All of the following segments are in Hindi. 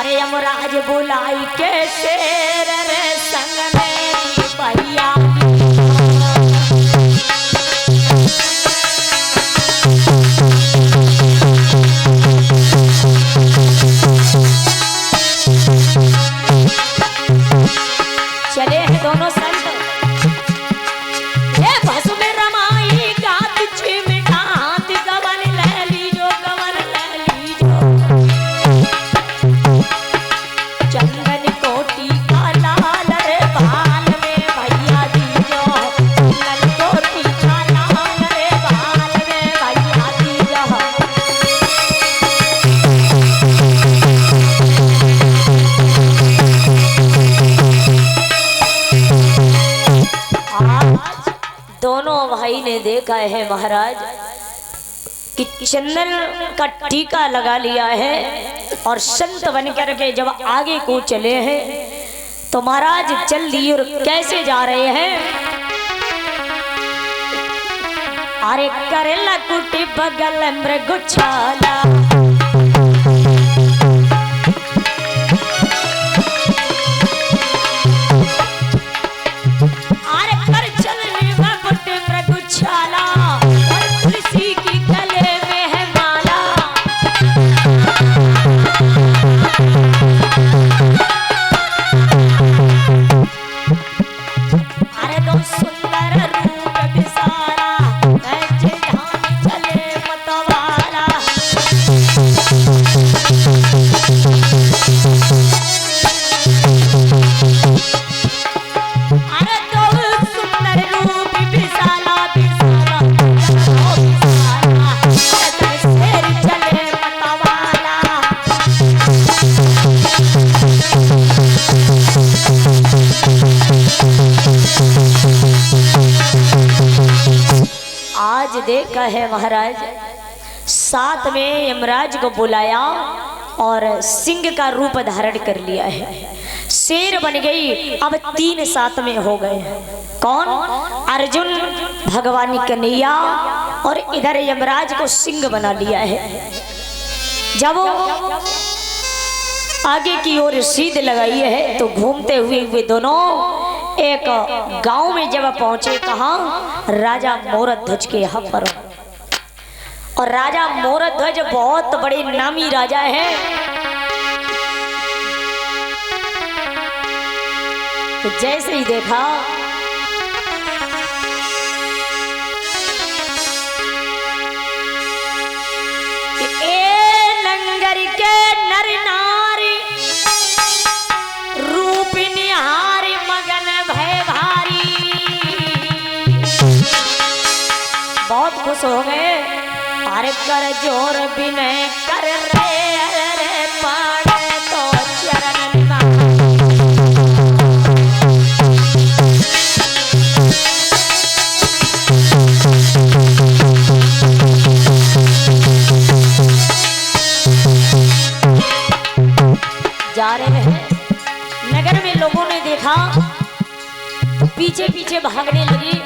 अरे यमराज बुलाई के शेर रे संग मेरी भैया चले हैं दोनों संत ये भसु में रमाई गात चिमटात गवन ले लीजो गवन ले लीजो चंदन कोटी का लाल रे बाल में भैया दीजो चंदन कोटी का लाल रे बाल में भैया दीजो दोनों भाई ने देखा है महाराज कि चंदन का टीका लगा लिया है और संत बन करके जब आगे को चले हैं तो महाराज जल्दी और कैसे जा रहे हैं। अरे करेला कुटी बगल मृगुछाला देखा है महाराज साथ में यमराज को बुलाया और सिंह का रूप धारण कर लिया है। शेर बन गई। अब 3 साथ में हो गए। कौन? अर्जुन, भगवानी कन्हैया और इधर यमराज को सिंह बना लिया है। जब वो आगे की ओर सीध लगाई है तो घूमते हुए दोनों एक गांव में जब पहुंचे, कहा राजा मोरध्वज के यहाँ पर। और राजा मोरध्वज बहुत बड़े नामी राजा हैं। तो जैसे ही देखा ए नंगर के नर नारी रूप निहारी मगन भय भारी, बहुत खुश हो गए। अरे कर जोर बिनय कर रे पाड़े तो चरण जा रहे हैं। नगर में लोगों ने देखा, पीछे पीछे भागने लगी।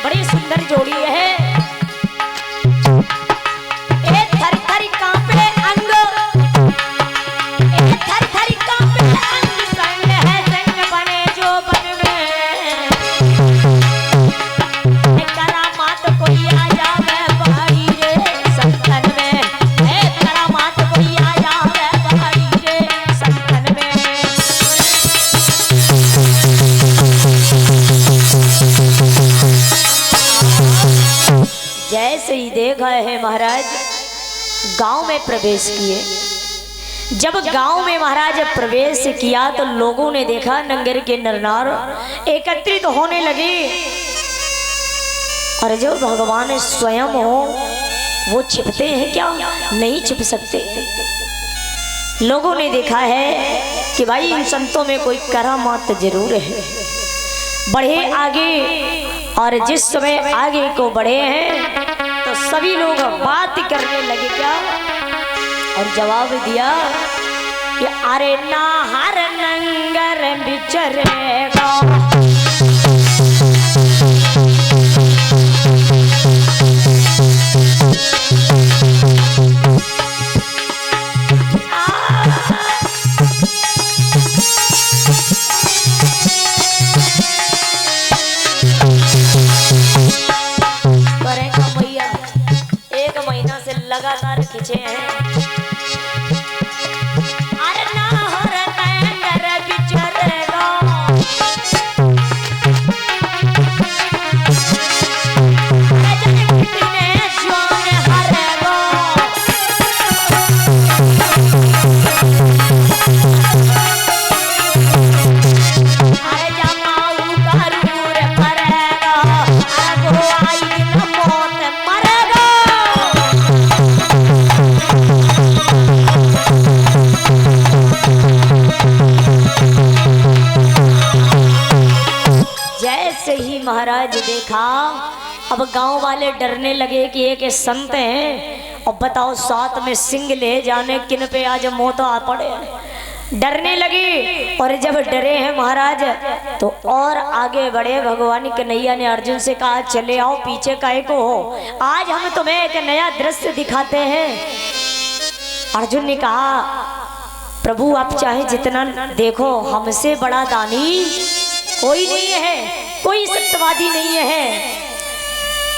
बड़ी सुंदर जोड़ी है। जैसे ही देखा है महाराज गांव में प्रवेश किए। जब गांव में महाराज प्रवेश किया तो लोगों ने देखा नंगर के नरनार एकत्रित होने लगे। और जो भगवान स्वयं हो वो छिपते हैं क्या? नहीं छिप सकते। लोगों ने देखा है कि भाई इन संतों में कोई करामात जरूर है। बढ़े आगे, और जिस समय आगे को बढ़े हैं तो सभी लोग बात करने लगे। क्या? और जवाब दिया कि अरे नाहर नंगर बिचरेगा, पूछे हैं, अरे ना हो रे नैन रे बिचरेगा, अरे जब कितने जवान हरेगा, अरे जमाऊ गरूर मरेगा, अरे वो आई न मौत मरेगा। जैसे ही महाराज देखा, अब गांव वाले डरने लगे कि एक संत हैं और बताओ साथ में सिंह ले जाने किन पे आज मौत आ पड़े, डरने लगे। और जब डरे हैं महाराज तो और आगे बढ़े। भगवान कन्हैया ने अर्जुन से कहा चले आओ, पीछे काहे को हो, आज हम तुम्हें एक नया दृश्य दिखाते हैं। अर्जुन ने कहा प्रभु आप चाहे जितना देखो, हमसे बड़ा दानी कोई नहीं है, कोई सत्यवादी नहीं है।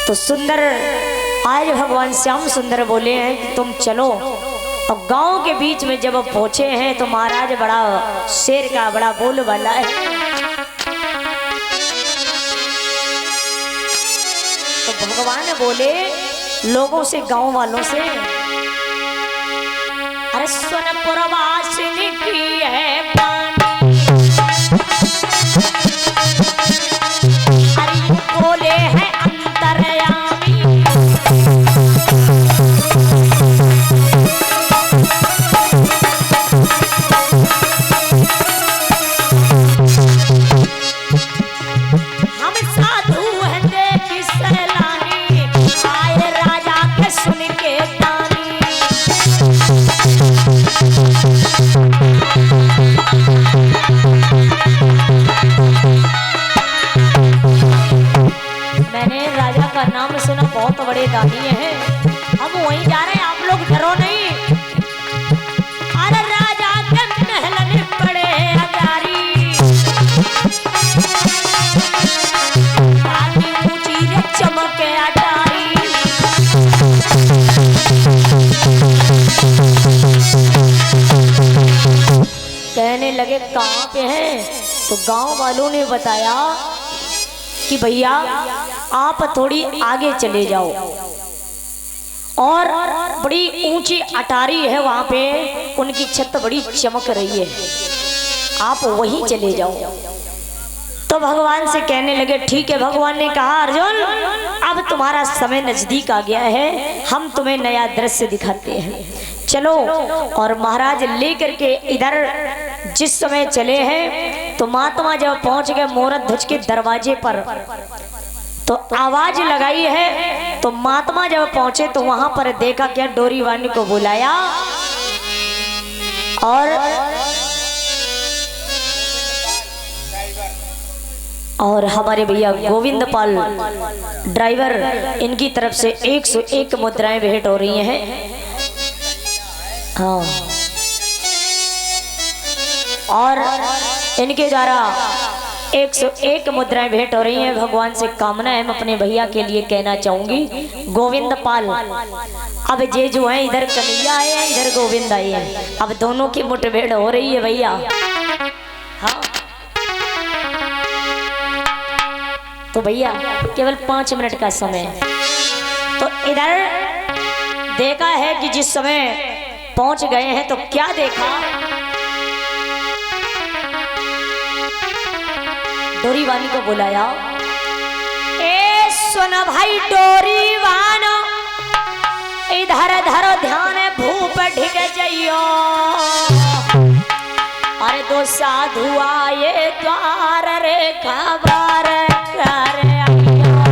तो सुंदर आज भगवान श्याम सुंदर बोले हैं कि तुम चलो। और गांव के बीच में जब पहुंचे हैं तो महाराज बड़ा शेर का बड़ा बोल वाला है। तो भगवान बोले लोगों से, गांव वालों से, अरे सोनपुर वासिनी की है पानी, अरे बोले हैं अंतर्यामी, हम साधु हैं देखी सैलानी, आए राजा के सुन के दानी। मैंने राजा का नाम सुना, बहुत बड़े दानी हैं, हम वहीं जा रहे हैं, आप लोग डरो नहीं। अरे राजा के महल में पड़े अटारी, आगे ऊंची रे चमके अटारी। कहने लगे कहाँ पे हैं? तो गांव वालों ने बताया कि भैया आप थोड़ी आगे चले जाओ और बड़ी ऊंची अटारी है, वहां पे उनकी छत बड़ी चमक रही है, आप वहीं चले जाओ। तो भगवान से कहने लगे ठीक है। भगवान ने कहा अर्जुन अब तुम्हारा समय नजदीक आ गया है, हम तुम्हें नया दृश्य दिखाते हैं, चलो। और महाराज लेकर के इधर जिस समय चले हैं तो महात्मा जब पहुंच गए मोरत ध्वज के दरवाजे पर तो आवाज लगाई है। तो महात्मा जब पहुंचे तो वहां पर देखा क्या, डोरी वाणी को बुलाया और हमारे भैया गोविंद पाल ड्राइवर, इनकी तरफ से 101 मुद्राएं भेंट हो रही हैं। हाँ, और इनके द्वारा 101 मुद्राएं भेंट हो रही हैं। भगवान से कामना है, मैं अपने भैया के लिए कहना चाहूंगी गोविंद पाल, अब जे जो है इधर कन्हैया आए हैं, इधर गोविंद आए हैं, अब दोनों की मुठभेड़ हो रही है भैया। हाँ, तो भैया केवल 5 मिनट का समय है। तो इधर देखा है कि जिस समय पहुंच गए हैं तो क्या देखा, डोरी वाणी को बुलाया, ए सुन भाई डोरी वानो, इधर धरो ध्यान भूप ढिग जइयो, अरे दो साधु आए द्वार रे खबर कर आइयो।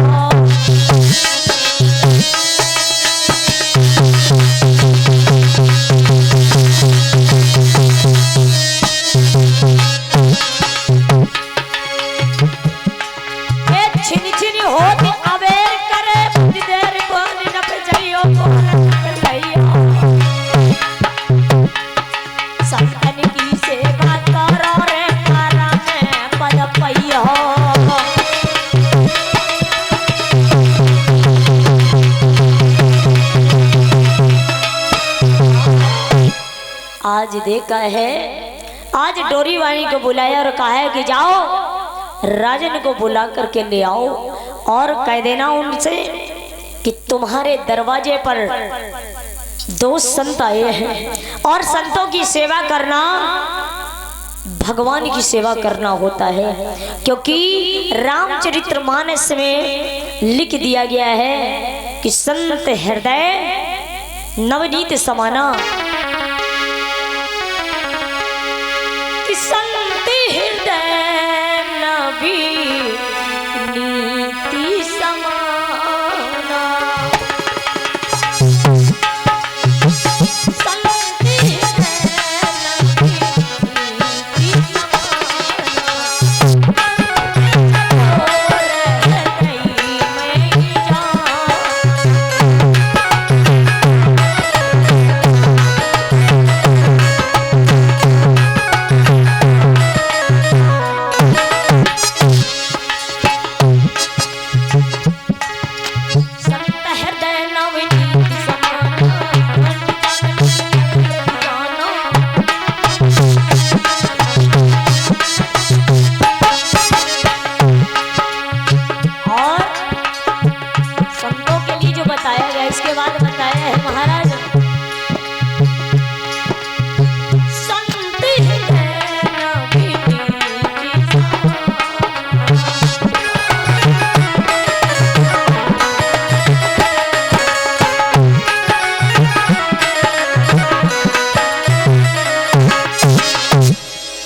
छिन छिन होती अबेर करे बुद्धि देर को नप जइयो संतन की सेवा करो रे करा में पद पैयो। आज देखा है, आज डोरी वाणी को बुलाया और कहा है कि जाओ राजन को बुला करके ले आओ और कह देना उनसे कि तुम्हारे दरवाजे पर 2 संत आए हैं और संतों की सेवा करना भगवान की सेवा करना होता है, क्योंकि रामचरितमानस में लिख दिया गया है कि संत हृदय नवनीत समाना, कि संत हृदय नवनीति समाना, संत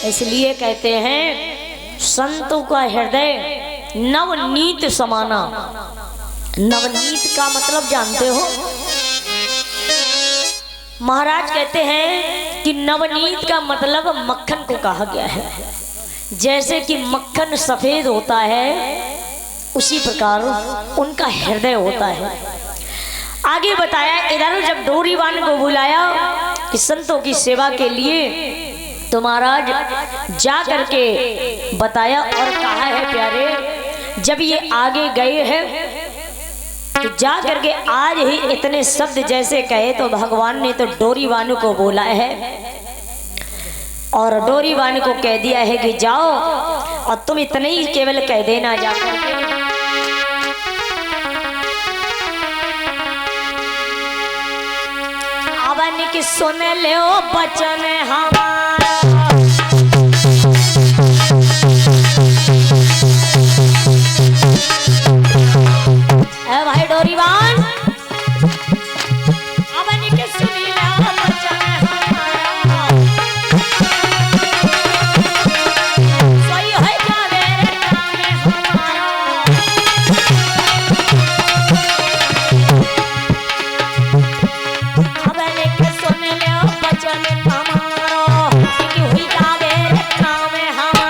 इसलिए कहते हैं संतों का हृदय नवनीत समाना। नवनीत का मतलब जानते हो? महाराज कहते हैं कि नवनीत का मतलब मक्खन को कहा गया है। जैसे कि मक्खन सफेद होता है उसी प्रकार उनका हृदय होता है। आगे बताया, इधर जब डोरीवान को बुलाया कि संतों की सेवा के लिए, तो महाराज जा करके बताया और कहा है प्यारे, जब ये आगे गए हैं तो जा करके आज ही इतने शब्द जैसे कहे तो भगवान ने तो डोरीवान को बोला है और डोरीवान को कह दिया है कि जाओ और तुम इतने ही केवल कह देना जा करके, अवन की सुन लो बचन हमारा, भाई डोरीवान अवन की सुन लो बचन हमारा, सही है जावे काम हमारा, अवन की सुन लो बचन हमारा, कि हुई जावे काम हमारा।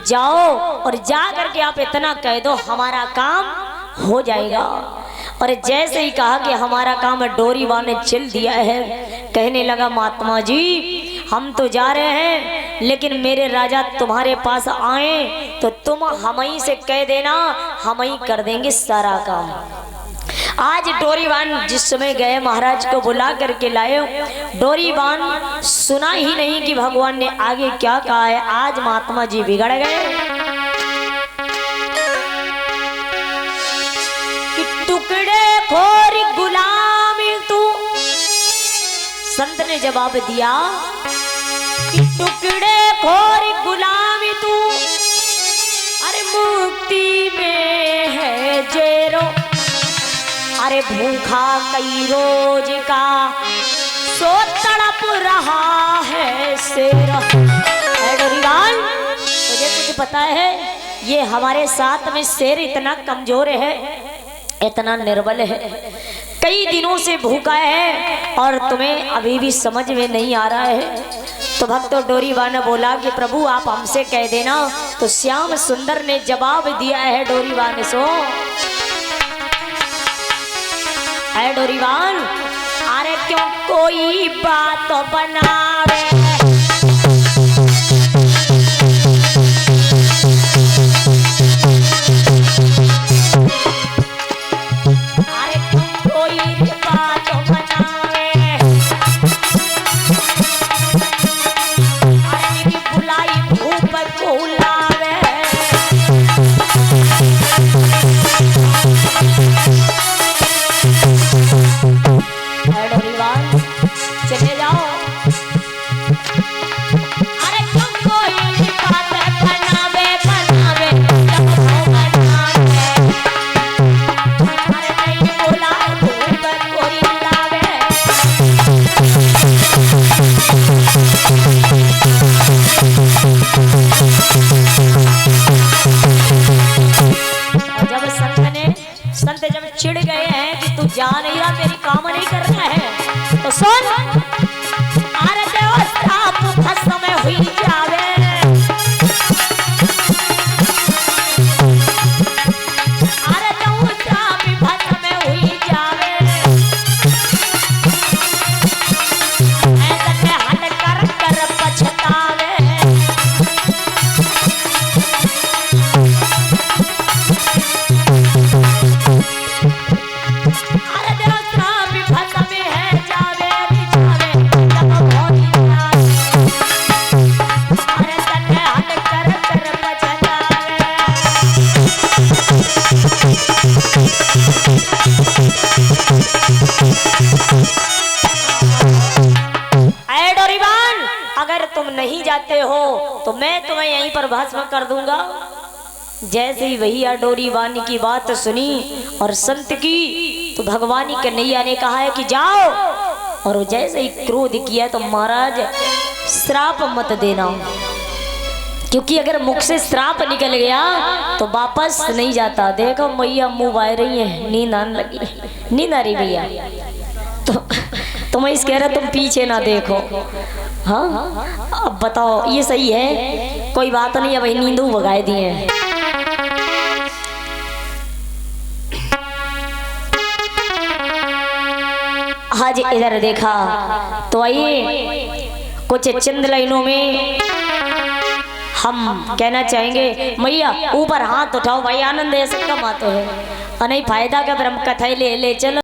जाओ और जा करके आप इतना कह दो हमारा काम हो जाएगा। और जैसे ही कहा कि हमारा काम डोरीवान ने चल दिया है, कहने लगा महात्मा जी हम तो जा रहे हैं, लेकिन मेरे राजा तुम्हारे पास आए तो तुम हम ही से कह देना, हम ही कर देंगे सारा काम। आज डोरीवान जिस समय गए महाराज को बुला करके लाए, डोरीवान सुना ही नहीं कि भगवान ने आगे क्या कहा है। आज महात्मा जी बिगड़ गए कि टुकड़े खोर गुलामी तू, संत ने जवाब दिया कि टुकड़े खोर गुलामी तू, अरे मुक्ति में है जेरो, अरे भूखा कई रोज का सो तड़प रहा है शेरा। डोरीवान मुझे कुछ पता है, ये हमारे साथ में शेर इतना कमजोर है, इतना निर्बल है, कई दिनों से भूखा है और तुम्हें अभी भी समझ में नहीं आ रहा है। तो भक्त डोरीवान ने बोला कि प्रभु आप हमसे कह देना। तो श्याम सुंदर ने जवाब दिया है डोरीवान सो, है डोरीवान अरे क्यों कोई बात बनावे, से जब चिढ़ गए हैं कि तू जा नहीं रहा, मेरी काम नहीं कर रहा है, तो सुन, अरे देव श्राप भस्म में हुई जावे, अरे देव श्राप भस्म में हुई जावे, ऐसे हट कर कर पछतावे। अगर तुम नहीं जाते हो तो मैं तुम्हें यहीं पर भस्म कर दूंगा। जैसे ही भैया डोरीवानी की बात सुनी और संत की, तो भगवानी कन्हैया ने कहा है कि जाओ, और जैसे ही क्रोध किया तो महाराज श्राप मत देना, क्योंकि अगर मुख से श्राप निकल गया तो वापस नहीं जाता। देखो मैया मुंह बाह रही है, नींद आने लगी, नींद आ रही भैया, तो मैं इस कह रहा तुम पीछे ना देखो। हाँ अब बताओ ये सही है? कोई बात नहीं है भाई, नींदू भगाए दिए हैं। आज इधर देखा तो आइए कुछ चंद लाइनों में हम कहना चाहेंगे। मैया ऊपर हाथ उठाओ भाई, आनंद ऐसे कम आते है, नहीं फायदा का ब्रह्म कथा ले चलो।